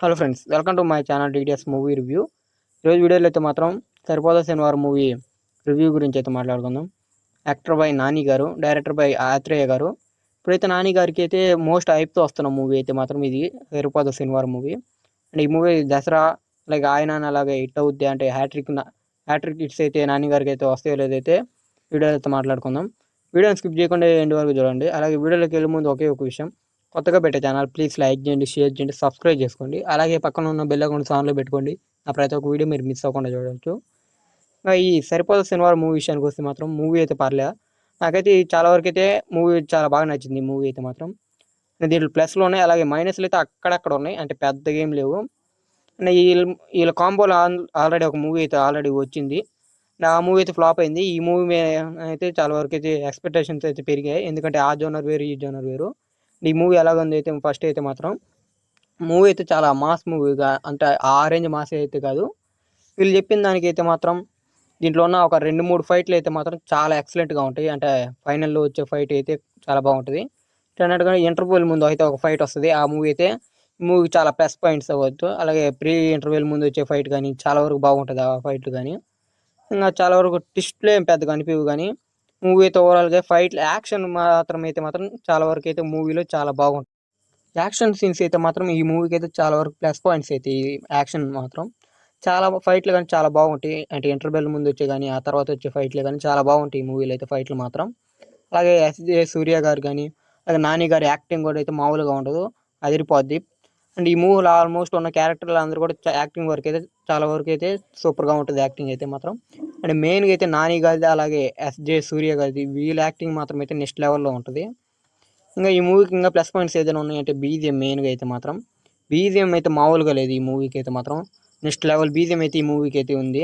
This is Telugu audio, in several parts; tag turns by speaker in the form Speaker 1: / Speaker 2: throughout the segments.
Speaker 1: Hello friends, welcome to my channel details movie review. ఈరోజు వీడియోలో అయితే మాత్రం సరిపోదా శనివారం మూవీ రివ్యూ గురించి అయితే మాట్లాడుకుందాం. యాక్టర్ బై నాని గారు, డైరెక్టర్ బై ఆత్రేయ గారు. ఇప్పుడైతే నాని గారికి అయితే మోస్ట్ హైప్తో వస్తున్న మూవీ అయితే మాత్రం ఇది సరిపోదా శనివారం మూవీ. అండ్ ఈ మూవీ దసరా అలాగే ఆయన అలాగే హిట్ అవుద్ది, అంటే హ్యాట్రిక్ హిట్స్ అయితే నాని గారికి అయితే వస్తాయో లేదైతే వీడియో అయితే మాట్లాడుకుందాం. వీడియోని స్కిప్ చేయకుండా ఎండ్ వరకు చూడండి. అలాగే వీడియోలోకి వెళ్ళే ముందు ఒకే ఒక విషయం, కొత్తగా పెట్టే ఛానల్ ప్లీజ్ లైక్ చేయండి, షేర్ చేయండి, సబ్స్క్రైబ్ చేసుకోండి. అలాగే పక్కన ఉన్న బెల్ అకౌంట్ ఆన్లో పెట్టుకోండి. నా ప్రతి ఒక్క వీడియో మీరు మిస్ అవ్వకుండా చూడవచ్చు. ఇంకా ఈ సరిపోదా శనివారం మూవీ విషయానికి వస్తే మాత్రం మూవీ అయితే పర్లే. నాకైతే చాలా వరకు అయితే మూవీ చాలా బాగా నచ్చింది. మూవీ అయితే మాత్రం దీంట్లో ప్లస్లు ఉన్నాయి, అలాగే మైనస్లు అయితే అక్కడక్కడ ఉన్నాయి, అంటే పెద్దగా ఏం లేవు. అంటే వీళ్ళ కాంబోలో ఆల్రెడీ ఒక మూవీ అయితే ఆల్రెడీ వచ్చింది. ఆ మూవీ అయితే ఫ్లాప్ అయింది. ఈ మూవీ అయితే చాలా వరకు అయితే ఎక్స్పెక్టేషన్స్ అయితే పెరిగాయి, ఎందుకంటే ఆ జోనర్ వేరు, ఈ జోనర్ వేరు. ఈ మూవీ ఎలాగుంది అయితే ఫస్ట్ అయితే మాత్రం మూవీ అయితే చాలా మాస్ మూవీగా, అంటే ఆ రేంజ్ మాస్ అయితే కాదు. వీళ్ళు చెప్పిన దానికైతే మాత్రం దీంట్లో ఉన్న ఒక 2-3 ఫైట్లు అయితే మాత్రం చాలా ఎక్సలెంట్గా ఉంటాయి. అంటే ఫైనల్లో వచ్చే ఫైట్ అయితే చాలా బాగుంటుంది. అన్నట్టుగా ఇంటర్వ్యూల ముందు అయితే ఒక ఫైట్ వస్తుంది. ఆ మూవీ చాలా ప్లస్ పాయింట్స్ అవ్వచ్చు. అలాగే ప్రీ ఇంటర్వ్యూల ముందు వచ్చే ఫైట్ కానీ చాలా వరకు బాగుంటుంది ఆ ఫైట్లు కానీ. ఇంకా చాలా వరకు ట్విస్ట్లే ఏం పెద్దగా అనిపించవు, కానీ మూవీ అయితే ఓవరాల్గా ఫైట్లు యాక్షన్ మాత్రం చాలా వరకు అయితే మూవీలో చాలా బాగుంటుంది. యాక్షన్ సీన్స్ అయితే మాత్రం ఈ మూవీకి అయితే చాలా వరకు ప్లస్ పాయింట్స్ అయితే ఈ యాక్షన్ మాత్రం చాలా ఫైట్లు కానీ చాలా బాగుంటాయి. అంటే ఇంటర్వెల్ ముందు వచ్చే కానీ ఆ తర్వాత వచ్చే ఫైట్లు కానీ చాలా బాగుంటాయి ఈ మూవీలో అయితే ఫైట్లు మాత్రం. అలాగే ఎస్జే సూర్య గారు కానీ అలాగే నాని గారి యాక్టింగ్ కూడా అయితే మామూలుగా ఉండదు, అదిరిపోద్ది. అండ్ ఈ మూవీలో ఆల్మోస్ట్ ఉన్న క్యారెక్టర్లు అందరూ కూడా యాక్టింగ్ వరకు అయితే చాలా వరకు అయితే సూపర్గా ఉంటుంది యాక్టింగ్ అయితే మాత్రం. అండ్ మెయిన్గా అయితే నాని గారిది అలాగే ఎస్జే సూర్య గారిది వీళ్ళ యాక్టింగ్ మాత్రం అయితే నెక్స్ట్ లెవెల్లో ఉంటుంది. ఇంకా ఈ మూవీకి ఇంకా ప్లస్ పాయింట్స్ ఏదైనా ఉన్నాయంటే బీజిఎం మెయిన్గా అయితే మాత్రం. బీజిఎం అయితే మామూలుగా లేదు ఈ మూవీకి అయితే మాత్రం. నెక్స్ట్ లెవెల్ బీజిఎం అయితే ఈ మూవీకి అయితే ఉంది.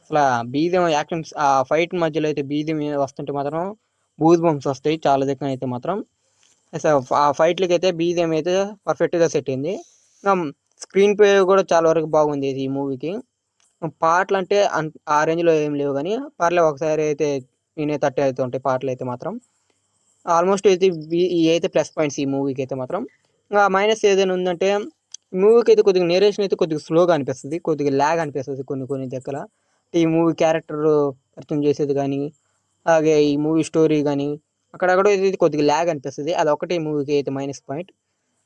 Speaker 1: అసలు బీజిఎం యాక్షన్ ఆ ఫైట్ మధ్యలో అయితే బీజిఎం వస్తుంటే మాత్రం బూజ్ బంప్స్ వస్తాయి చాలా దగ్గర అయితే మాత్రం. అసలు ఆ ఫైట్లకి అయితే బీజిఎం అయితే పర్ఫెక్ట్గా సెట్ అయింది. ఇంకా స్క్రీన్ ప్లే కూడా చాలా వరకు బాగుంది ఈ మూవీకి. పాటలు అంటే ఆ రేంజ్లో ఏం లేవు, కానీ పర్లేదు ఒకసారి అయితే నేనే తట్టే అయితే ఉంటాయి పాటలు అయితే మాత్రం. ఆల్మోస్ట్ అయితే ఇవి అయితే ప్లస్ పాయింట్స్ ఈ మూవీకి అయితే మాత్రం. ఇంకా మైనస్ ఏదైనా ఉందంటే ఈ మూవీకి అయితే కొద్దిగా నేరేషన్ అయితే కొద్దిగా స్లోగా అనిపిస్తుంది, కొద్దిగా ల్యాగ్ అనిపిస్తుంది కొన్ని దగ్గర. ఈ మూవీ క్యారెక్టర్ పరిచయం చేసేది కానీ అలాగే ఈ మూవీ స్టోరీ కానీ అక్కడక్కడ ఇది కొద్దిగా ల్యాగ్ అనిపిస్తుంది. అది ఒకటి ఈ మూవీకి అయితే మైనస్ పాయింట్.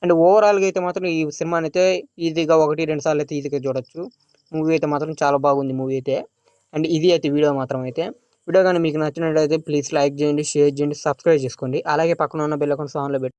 Speaker 1: అండ్ ఓవరాల్గా అయితే మాత్రం ఈ సినిమాని అయితే ఈజీగా 1-2 సార్లు అయితే ఈజీగా చూడొచ్చు. మూవీ అయితే మాత్రం చాలా బాగుంది మూవీ అయితే. అండ్ ఇది అయితే వీడియో మాత్రం అయితే. వీడియో కానీ మీకు నచ్చినట్లయితే ప్లీజ్ లైక్ చేయండి, షేర్ చేయండి, సబ్స్క్రైబ్ చేసుకోండి. అలాగే పక్కన ఉన్న బెల్ ఐకాన్ ఆన్లో పెట్టి